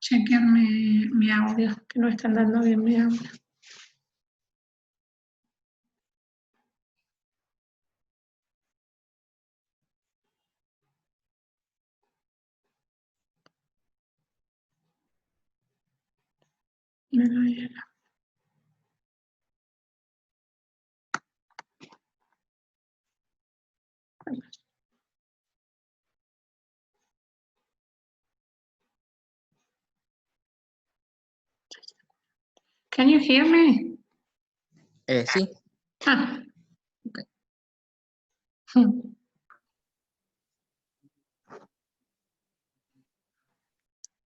chequear mi audio, que no están dando bien mi audio. Me lo llega. Can you hear me? Sí. Ah, okay.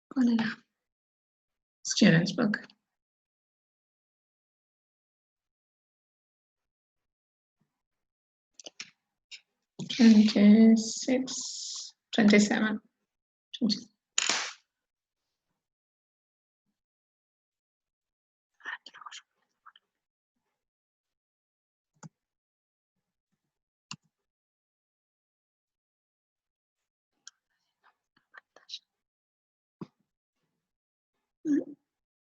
¿Cuál era? Students book. $26, $27.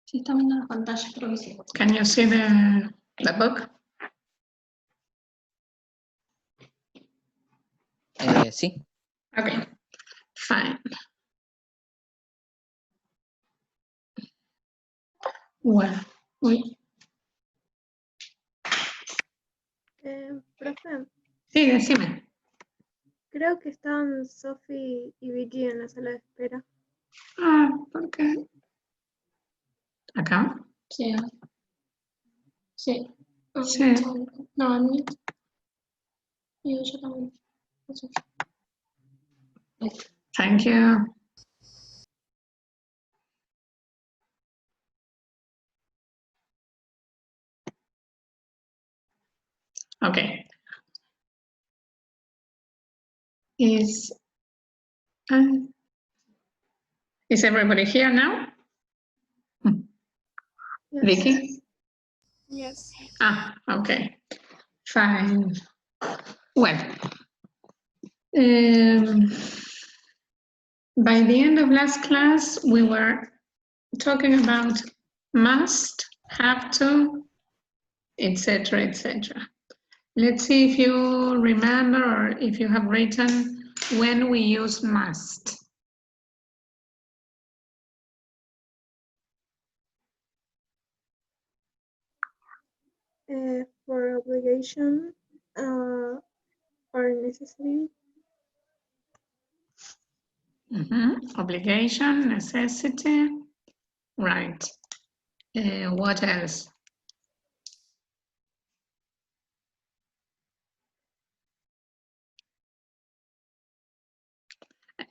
Sí, está viendo la pantalla, creo que sí. Can you see the book? Sí. Okay, fine. Well, Profe, sí, decime. creo que están Sophie y Vicky en la sala de espera. Ah, ¿por qué? ¿Acá? Sí. Sí. Sí. No, a mí. Y yo también. Eso. Thank you. Okay. Is everybody here now? Yes. Vicky? Yes. Ah, okay. Fine. Well, by the end of last class, we were talking about must, have to, etc., etc. Let's see if you remember or if you have written when we use must. For obligation or necessity. Obligation, necessity, right. What else?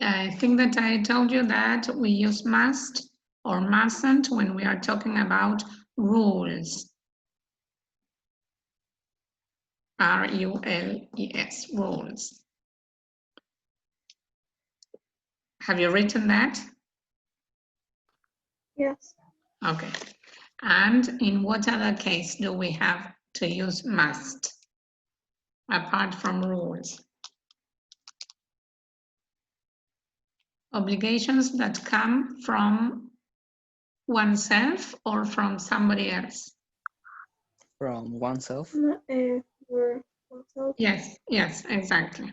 I think that I told you that we use must or mustn't when we are talking about rules. R-U-L-E-S, rules. Have you written that? Yes. Okay. And in what other case do we have to use must, apart from rules? Obligations that come from oneself or from somebody else? From oneself. For oneself. Yes, yes, exactly.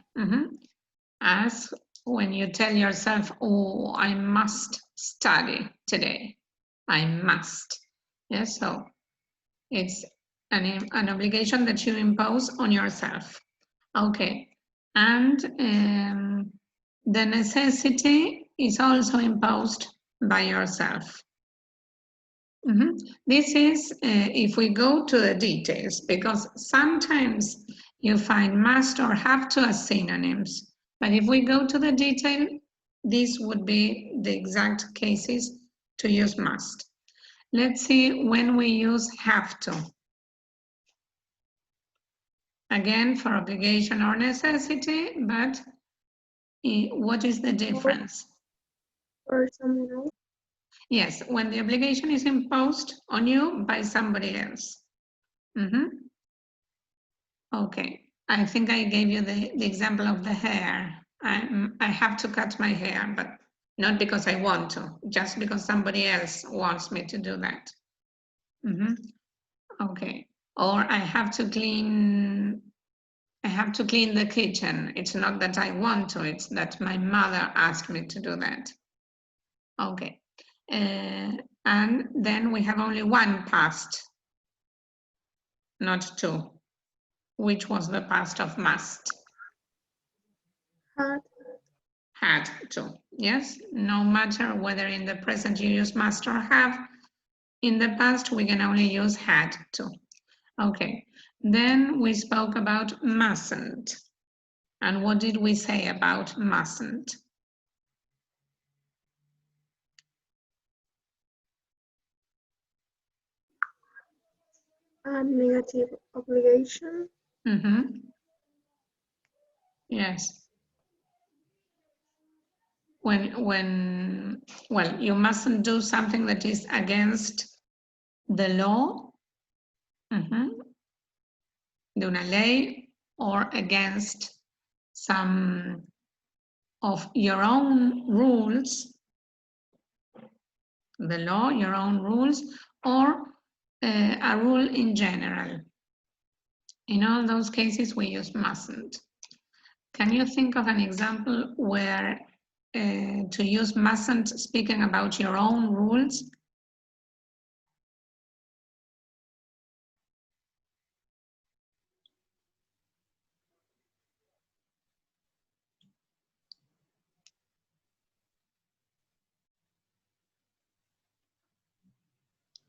As when you tell yourself, oh, I must study today. I must. Yes, so it's an obligation that you impose on yourself. Okay, and the necessity is also imposed by yourself. This is if we go to the details, because sometimes you find must or have to as synonyms. But if we go to the detail, these would be the exact cases to use must. Let's see when we use have to. Again, for obligation or necessity, but what is the difference? Or someone else. Yes, when the obligation is imposed on you by somebody else. Okay, I think I gave you the example of the hair. I have to cut my hair, but not because I want to, just because somebody else wants me to do that. Okay, or I have to clean the kitchen. It's not that I want to, it's that my mother asked me to do that. Okay, and then we have only one past, not two. Which was the past of must? Had. Had to, yes? No matter whether in the present you use must or have, in the past we can only use had to. Okay, then we spoke about mustn't. And what did we say about mustn't? A negative obligation. Yes. Well, you mustn't do something that is against the law, de una ley, or against some of your own rules, the law, your own rules, or a rule in general. In all those cases, we use mustn't. Can you think of an example where to use mustn't speaking about your own rules?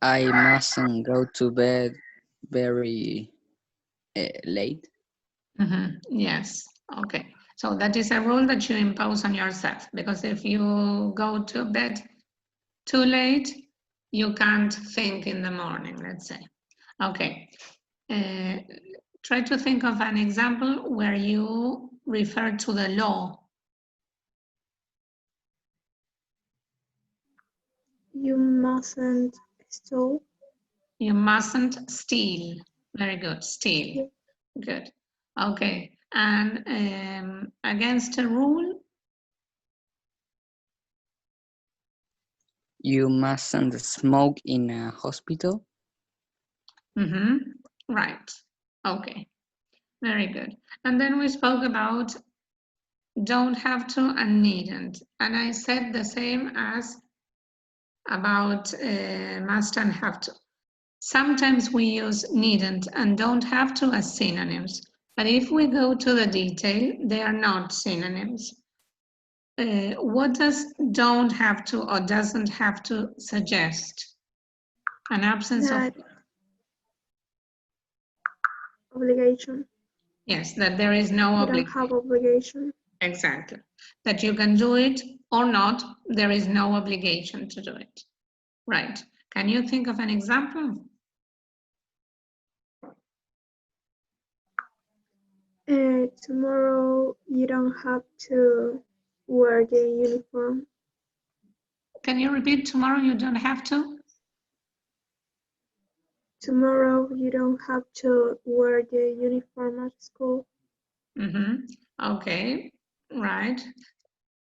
I mustn't go to bed very late. Yes, okay. So that is a rule that you impose on yourself, because if you go to bed too late, you can't think in the morning, let's say. Okay. Try to think of an example where you refer to the law. You mustn't steal. You mustn't steal. Very good, steal. Good. Okay. And against a rule? You mustn't smoke in a hospital. Right. Okay. Very good. And then we spoke about don't have to and needn't. And I said the same as about must and have to. Sometimes we use needn't and don't have to as synonyms. But if we go to the detail, they are not synonyms. What does don't have to or doesn't have to suggest? An absence of... Obligation. Yes, that there is no obligation. You don't have obligation. Exactly. That you can do it or not, there is no obligation to do it. Right. Can you think of an example? Tomorrow you don't have to wear the uniform. Can you repeat? Tomorrow you don't have to? Tomorrow you don't have to wear the uniform at school. Okay, right.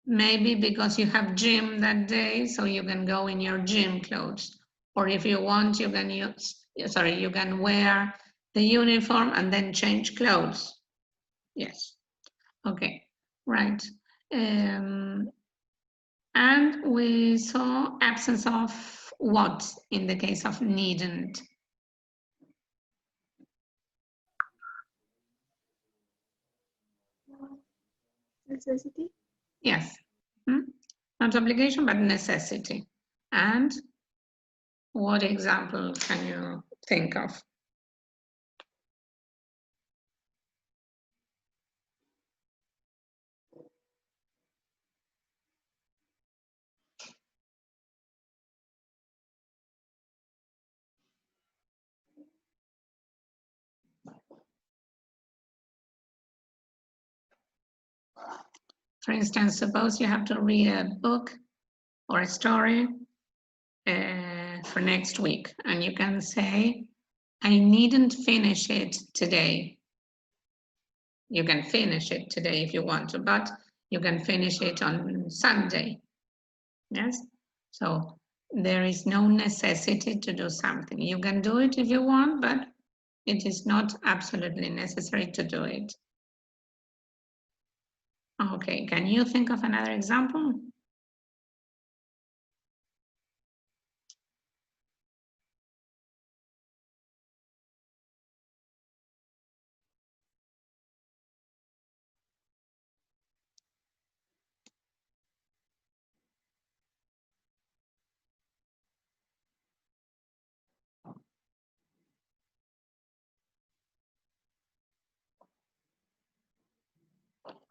Maybe because you have gym that day, so you can go in your gym clothes. Or if you want, you can you can wear the uniform and then change clothes. Yes. Okay, right. And we saw absence of what in the case of needn't? Necessity? Yes. Not obligation, but necessity. And what example can you think of? For instance, suppose you have to read a book or a story for next week, and you can say, I needn't finish it today. You can finish it today if you want to, but you can finish it on Sunday. Yes, so there is no necessity to do something. You can do it if you want, but it is not absolutely necessary to do it. Okay, can you think of another example?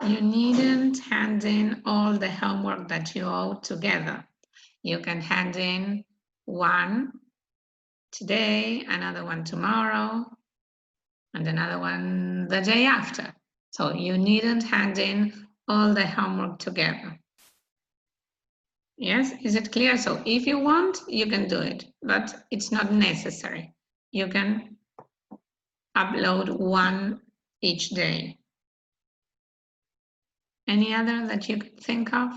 You needn't hand in all the homework that you owe together. You can hand in one today, another one tomorrow, and another one the day after. So you needn't hand in all the homework together. Yes, is it clear? So if you want, you can do it, but it's not necessary. You can upload one each day. Any other that you could think of?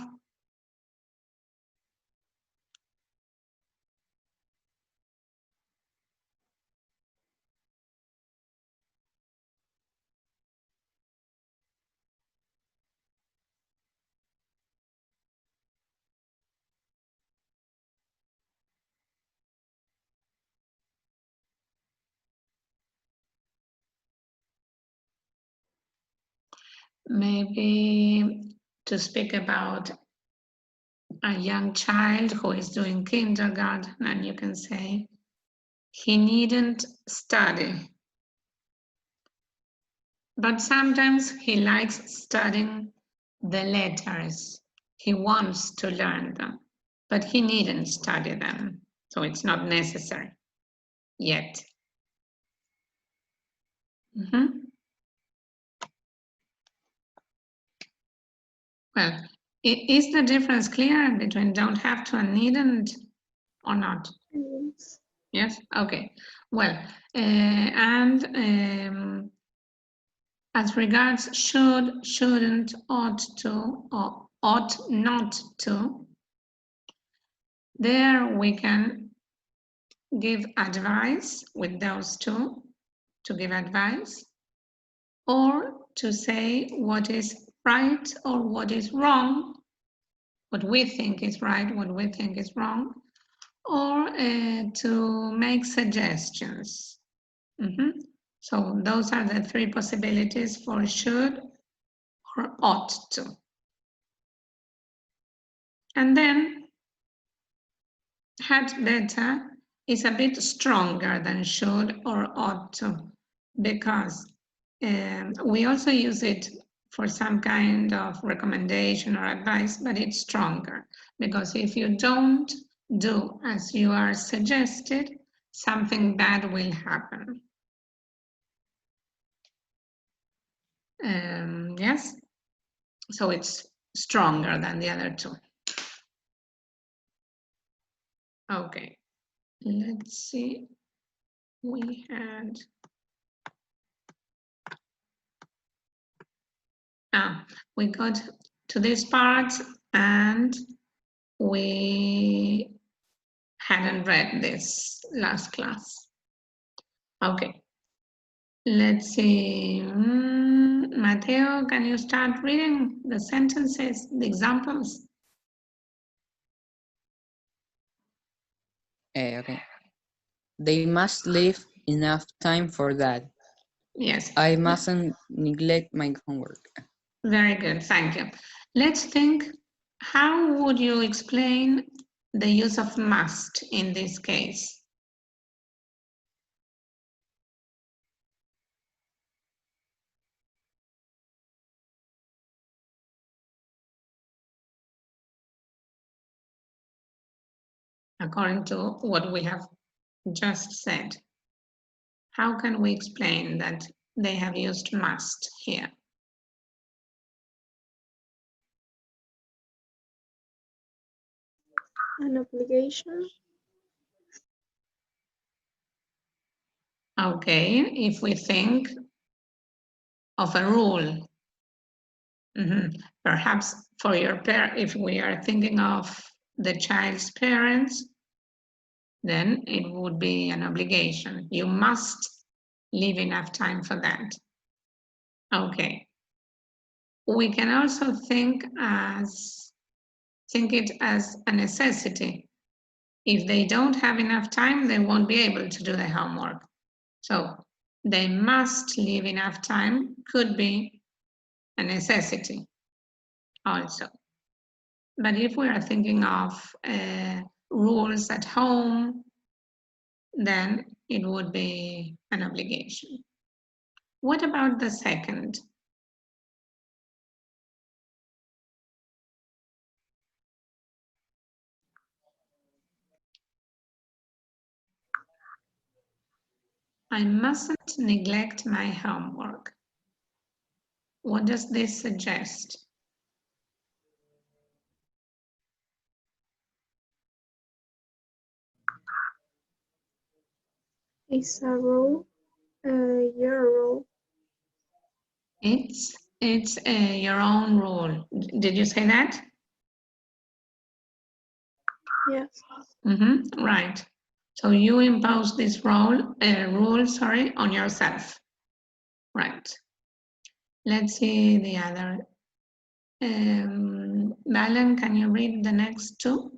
Maybe to speak about a young child who is doing kindergarten, and you can say, he needn't study. But sometimes he likes studying the letters. He wants to learn them, but he needn't study them. So it's not necessary yet. Well, is the difference clear between don't have to and needn't or not? Yes. Yes, okay. Well, and as regards should, shouldn't, ought to, or ought not to, there we can give advice with those two, to give advice, or to say what is right or what is wrong, what we think is right, what we think is wrong, or to make suggestions. So those are the three possibilities for should or ought to. And then had better is a bit stronger than should or ought to, because we also use it for some kind of recommendation or advice, but it's stronger because if you don't do as you are suggested, something bad will happen. Yes, so it's stronger than the other two. Okay, let's see. We had we got to this part and we hadn't read this last class. Okay, let's see. Mateo, can you start reading the sentences, the examples? Okay. They must leave enough time for that. Yes. I mustn't neglect my homework. Very good, thank you. Let's think, how would you explain the use of must in this case? According to what we have just said, how can we explain that they have used must here? An obligation. Okay, if we think of a rule, perhaps for your parent, if we are thinking of the child's parents, then it would be an obligation. You must leave enough time for that. Okay. We can also think it as a necessity. If they don't have enough time, they won't be able to do the homework. So they must leave enough time could be a necessity also. But if we are thinking of rules at home, then it would be an obligation. What about the second? I mustn't neglect my homework. What does this suggest? It's a rule, your rule. It's your own rule. Did you say that? Yes. Right. So you impose this rule, on yourself. Right. Let's see the other. Valen, can you read the next two?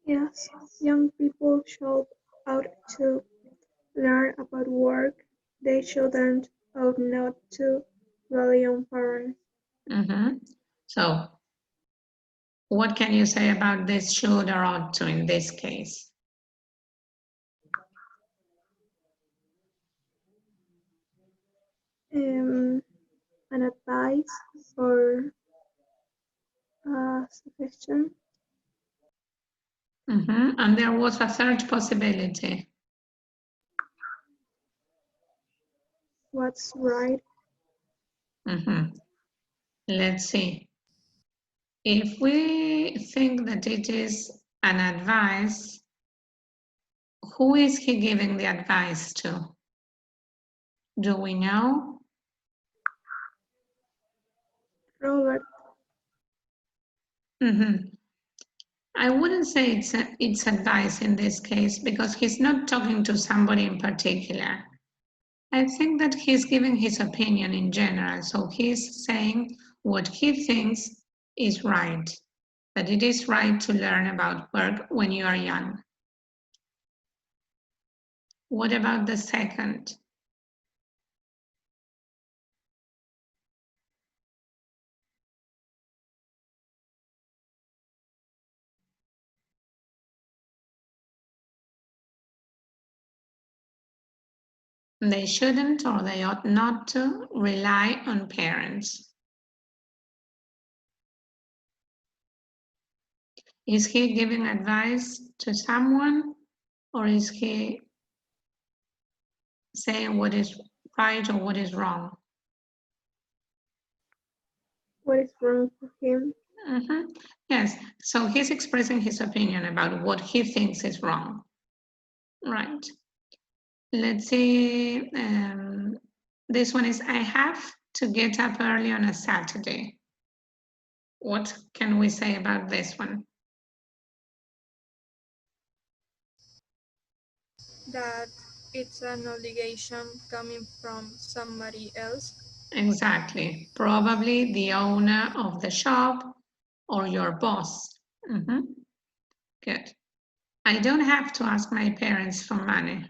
Yes. Young people should ought to learn about work. They shouldn't ought not to rely on parents. So what can you say about this should or ought to in this case? An advice or a suggestion. And there was a third possibility. What's right? Let's see. If we think that it is an advice, who is he giving the advice to? Do we know? Robert. I wouldn't say it's advice in this case because he's not talking to somebody in particular. I think that he's giving his opinion in general. So he's saying what he thinks is right, that it is right to learn about work when you are young. What about the second? They shouldn't or they ought not to rely on parents. Is he giving advice to someone or is he saying what is right or what is wrong? What is wrong for him? Yes, so he's expressing his opinion about what he thinks is wrong. Right. Let's see. This one is, I have to get up early on a Saturday. What can we say about this one? That it's an obligation coming from somebody else. Exactly. Probably the owner of the shop or your boss. Good. I don't have to ask my parents for money.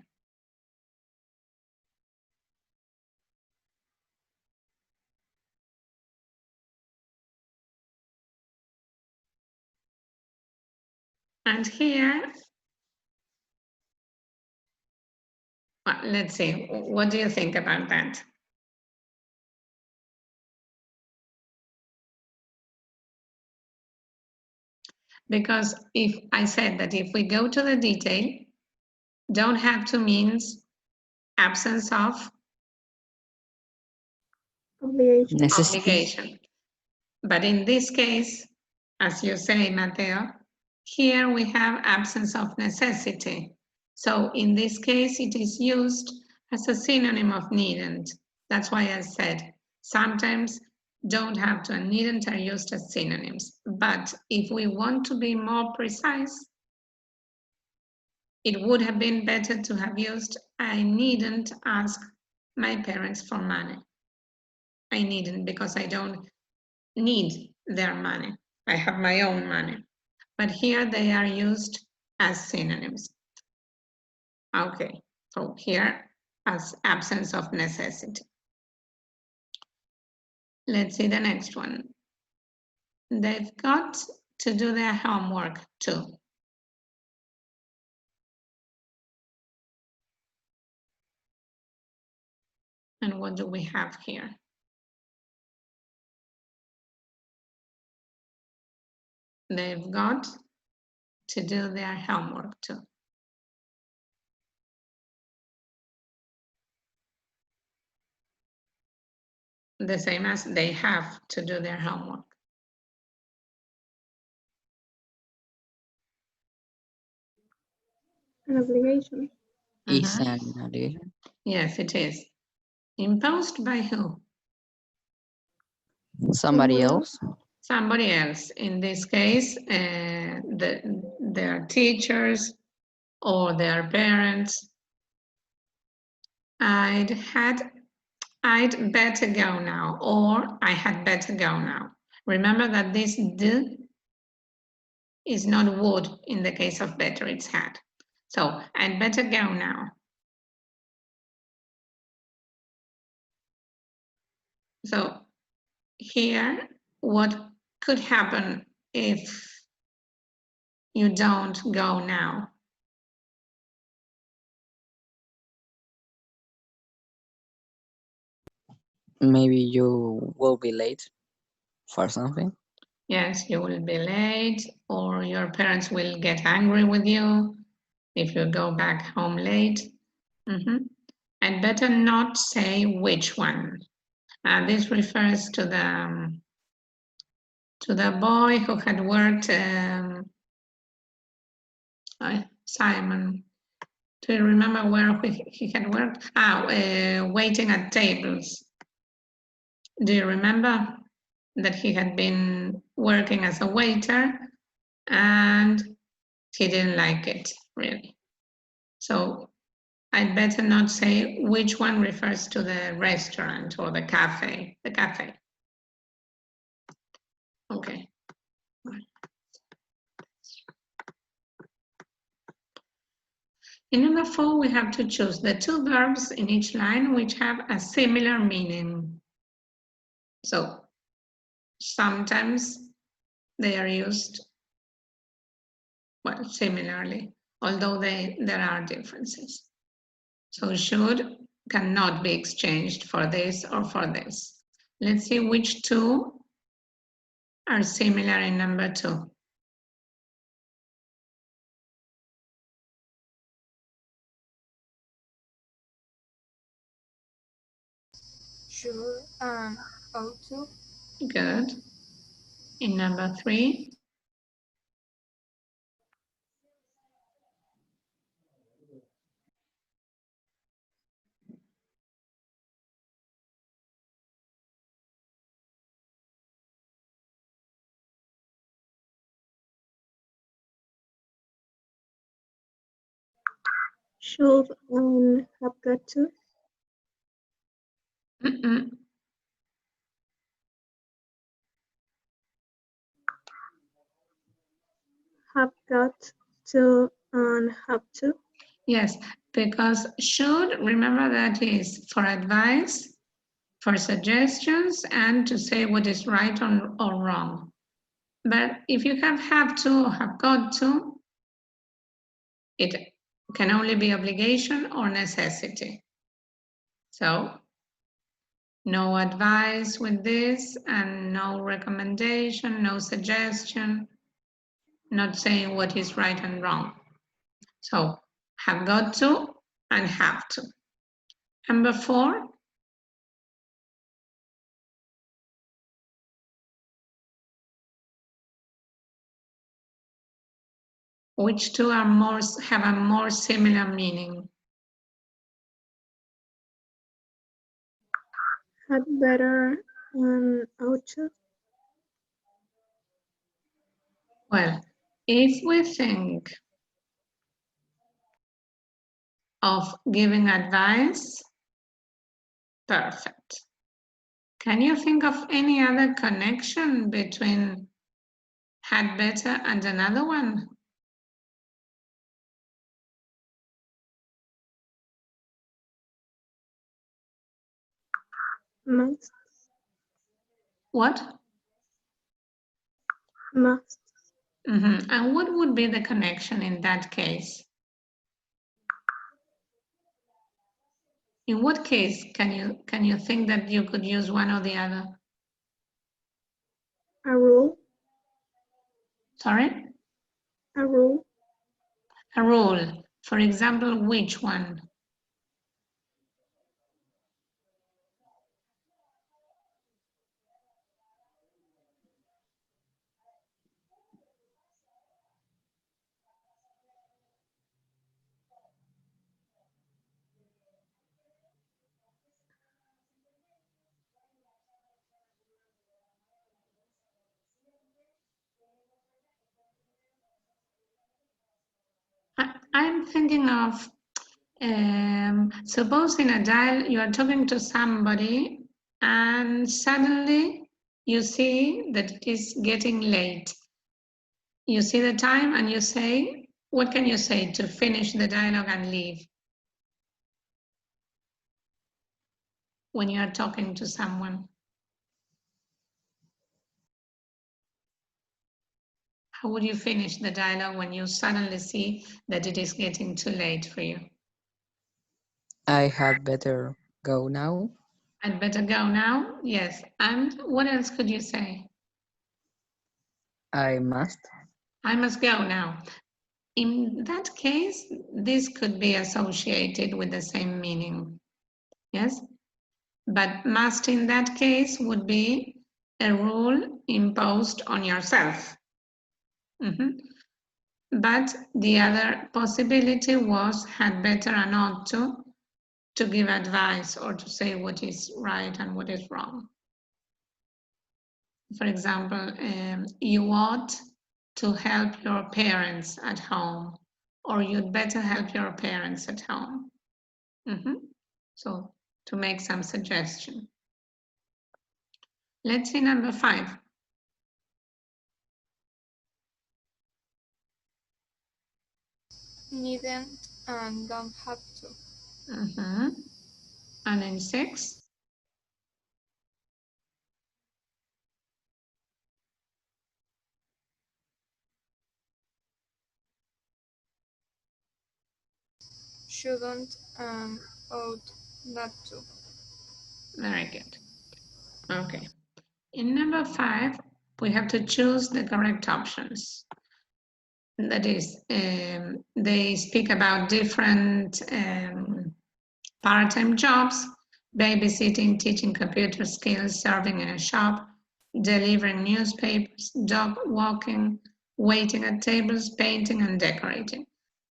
And here, well, let's see, what do you think about that? Because if I said that if we go to the detail, don't have to means absence of Obligation. Necessity. obligation. But in this case, as you say, Mateo, here we have absence of necessity. So in this case, it is used as a synonym of needn't. That's why I said sometimes don't have to and needn't are used as synonyms. But if we want to be more precise, it would have been better to have used I needn't ask my parents for money. I needn't because I don't need their money. I have my own money. But here they are used as synonyms. Okay, so here as absence of necessity. Let's see the next one. They've got to do their homework too. And what do we have here? They've got to do their homework too. The same as they have to do their homework. An obligation. Is an obligation. Yes, it is. Imposed by who? Somebody Someone else. Somebody else. In this case, their teachers or their parents. I'd better go now, or I had better go now. Remember that this d is not would in the case of better, it's had. So I'd better go now. So here, what could happen if you don't go now? Maybe you will be late for something. Yes, you will be late, or your parents will get angry with you if you go back home late. I'd better not say which one. This refers to the boy who had worked, Simon. Do you remember where he had worked? Waiting at tables. Do you remember that he had been working as a waiter and he didn't like it, really? So I'd better not say which one refers to the restaurant or the cafe. The cafe. Okay. In number 4, we have to choose the two verbs in each line which have a similar meaning. So sometimes they are used, well, similarly, although there are differences. So should cannot be exchanged for this or for this. Let's see which two are similar in number 2. Should and ought to. Good. In number 3. should and have got to. Have got to and have to. Yes, because should, remember that is for advice, for suggestions, and to say what is right or wrong. But if you have to or have got to, it can only be obligation or necessity. So no advice with this and no recommendation, no suggestion, not saying what is right and wrong. So have got to and have to. Number 4. Which two are have a more similar meaning? Had better and ought to. Well, if we think of giving advice, perfect. Can you think of any other connection between had better and another one? Must. What? Must. And what would be the connection in that case? In what case can you think that you could use one or the other? A rule. Sorry? A rule. A rule. For example, which one? I'm thinking of, suppose in a dial you are talking to somebody and suddenly you see that it is getting late. You see the time and you say, what can you say to finish the dialogue and leave? When you are talking to someone. How would you finish the dialogue when you suddenly see that it is getting too late for you? I had better go now. I'd better go now? Yes. And what else could you say? I must. I must go now. In that case, this could be associated with the same meaning. Yes? But must in that case would be a rule imposed on yourself. But the other possibility was had better and ought to give advice or to say what is right and what is wrong. For example, you ought to help your parents at home, or you'd better help your parents at home. So to make some suggestion. Let's see number 5. Needn't and don't have to. And in 6? Shouldn't and ought not to. Very good. Okay. In number 5, we have to choose the correct options. That is, they speak about different part-time jobs, babysitting, teaching computer skills, serving in a shop, delivering newspapers, dog walking, waiting at tables, painting and decorating.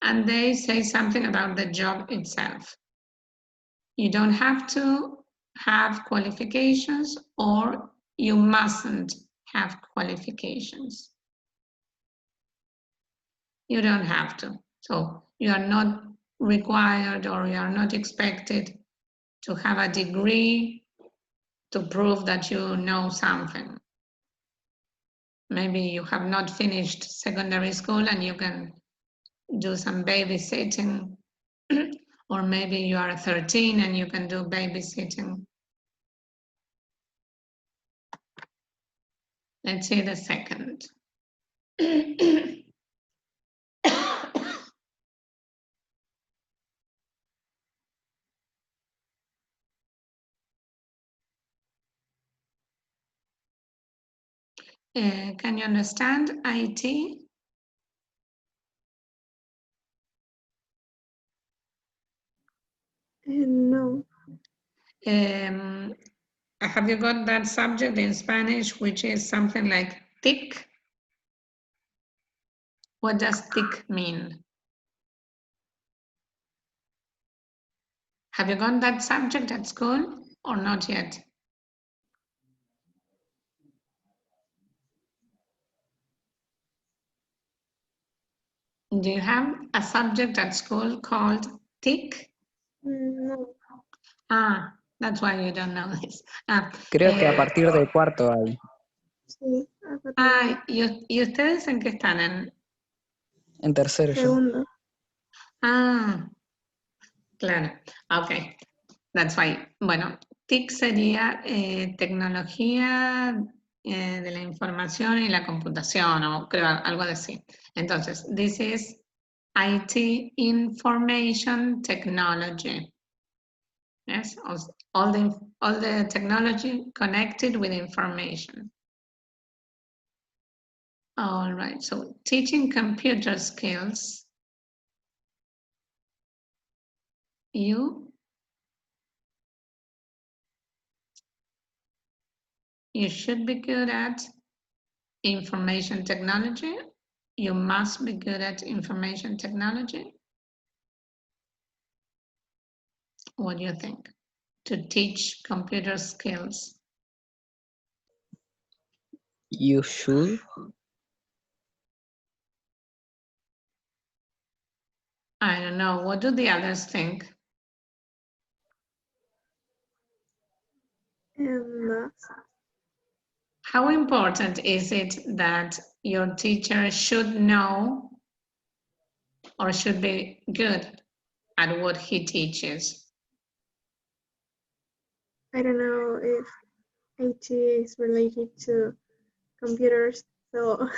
And they say something about the job itself. You don't have to have qualifications, or you mustn't have qualifications. You don't have to. So you are not required, or you are not expected to have a degree to prove that you know something. Maybe you have not finished secondary school and you can do some babysitting, or maybe you are 13 and you can do babysitting. Let's see the second. Can you understand IT? No. Have you got that subject in Spanish, which is something like TIC? What does TIC mean? Have you got that subject at school or not yet? Do you have a subject at school called TIC? No. Ah, that's why you don't know this. Ah, Creo que a partir de cuarto hay. Sí, a partir ¿y ustedes en qué están? En tercero de yo. segundo. Ah, claro. Ok, that's why. Bueno, TIC sería tecnología de la información y la computación, o creo algo así. Entonces, this is IT Information Technology. Yes, all the technology connected with information. All right, so teaching computer skills. You should be good at information technology. You must be good at information technology. What do you think? To teach computer skills. You should. I don't know. What do the others think? Must. How important is it that your teacher should know or should be good at what he teaches? I don't know if IT is related to computers, so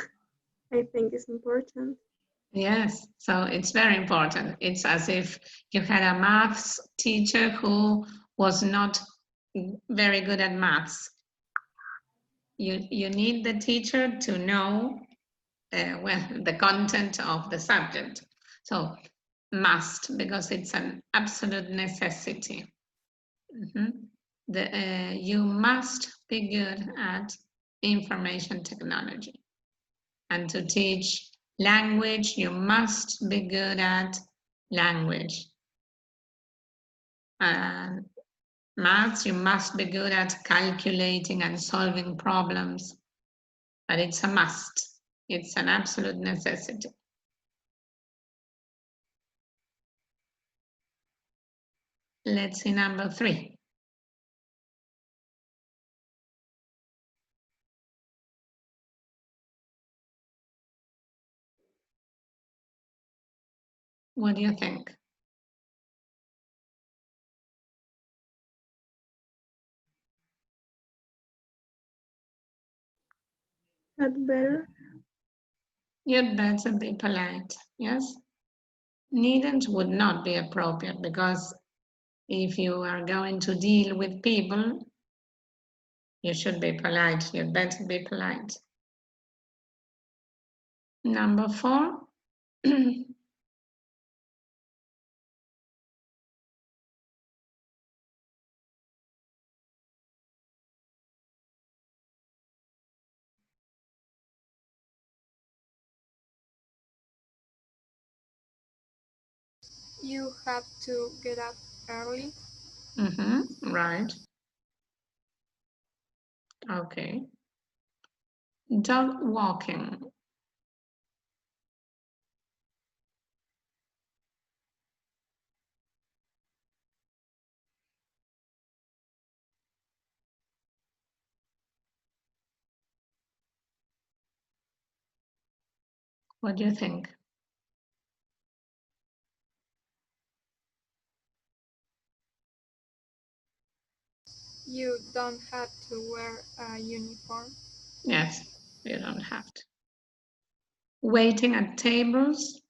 I think it's important. Yes, so it's very important. It's as if you had a maths teacher who was not very good at maths. You need the teacher to know well, the content of the subject. So must, because it's an absolute necessity. You must be good at information technology. And to teach language, you must be good at language. And maths, you must be good at calculating and solving problems. But it's a must. It's an absolute necessity. Let's see number 3. What do you think? That better? You'd better be polite, yes? Needn't would not be appropriate because if you are going to deal with people, you should be polite. You'd better be polite. Number 4. You have to get up early. Right. Okay. Dog walking. What do you think? You don't have to wear a uniform. Yes, you don't have to. Waiting at tables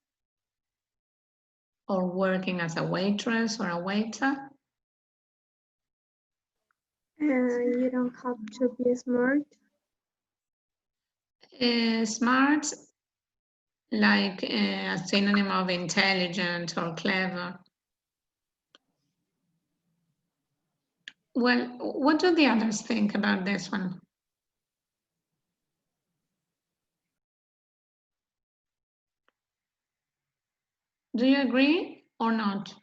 or working as a waitress or a waiter. You don't have to be smart. Smart, like a synonym of intelligent or clever. Well, what do the others think about this one? Do you agree or not?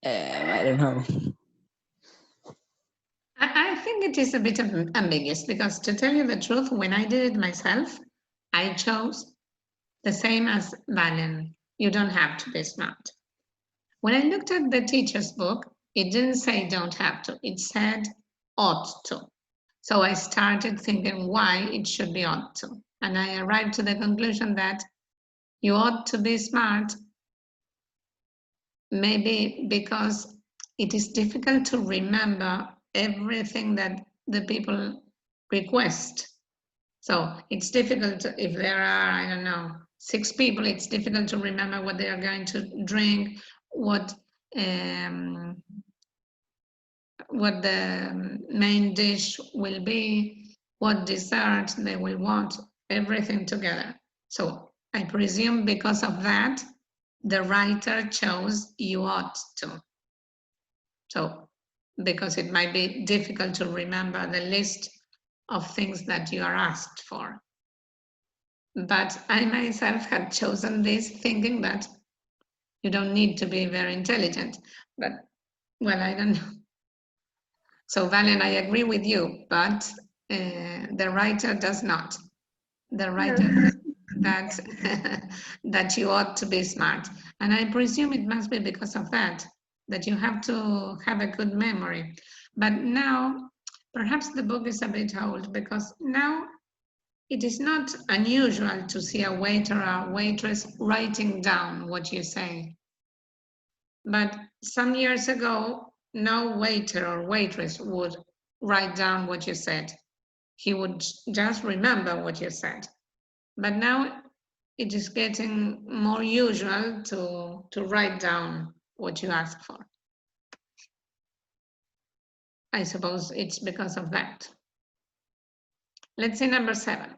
I don't know. I think it is a bit ambiguous because, to tell you the truth, when I did it myself, I chose the same as Valen. You don't have to be smart. When I looked at the teacher's book, it didn't say don't have to, it said ought to. So I started thinking why it should be ought to. And I arrived to the conclusion that you ought to be smart, maybe because it is difficult to remember everything that the people request. So it's difficult to, if there are, I don't know, 6 people, it's difficult to remember what they are going to drink, what the main dish will be, what dessert they will want, everything together. So I presume because of that, the writer chose you ought to. So because it might be difficult to remember the list of things that you are asked for. But I myself had chosen this thinking that you don't need to be very intelligent. But, well, I don't know. So, Valen, I agree with you, but the writer does not. The writer says that, that you ought to be smart. And I presume it must be because of that you have to have a good memory. But now, perhaps the book is a bit old because now it is not unusual to see a waiter or waitress writing down what you say. But some years ago, no waiter or waitress would write down what you said. He would just remember what you said. But now it is getting more usual to write down what you ask for. I suppose it's because of that. Let's see number 7.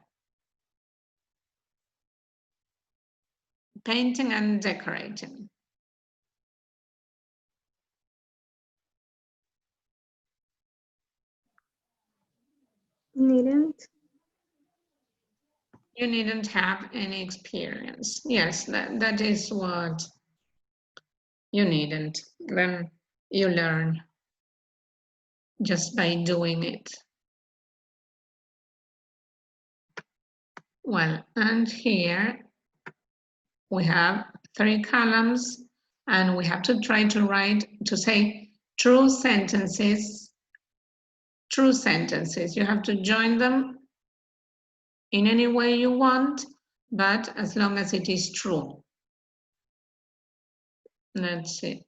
Painting and decorating. Needn't. You needn't have any experience. Yes, that is what you needn't. Then you learn just by doing it. Well, and here we have 3 columns and we have to try to say true sentences. True sentences. You have to join them in any way you want, but as long as it is true. Let's see.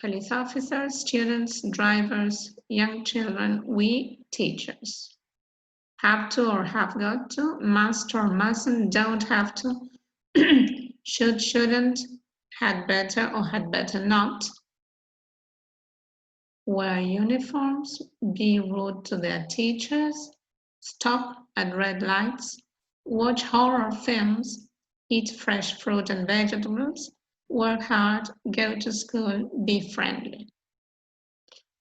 Police officers, students, drivers, young children, we teachers. Have to or have got to, must or mustn't, don't have to, should, shouldn't, had better or had better not. Wear uniforms, be rude to their teachers, stop at red lights, watch horror films, eat fresh fruit and vegetables, work hard, go to school, be friendly.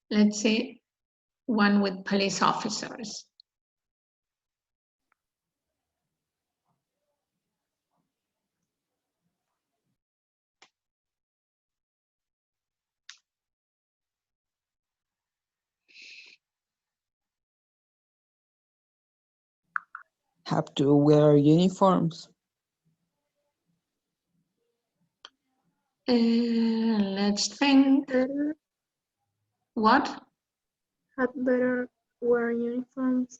Let's see one with police officers. Have to wear uniforms. Let's think. Better, What? had better wear uniforms.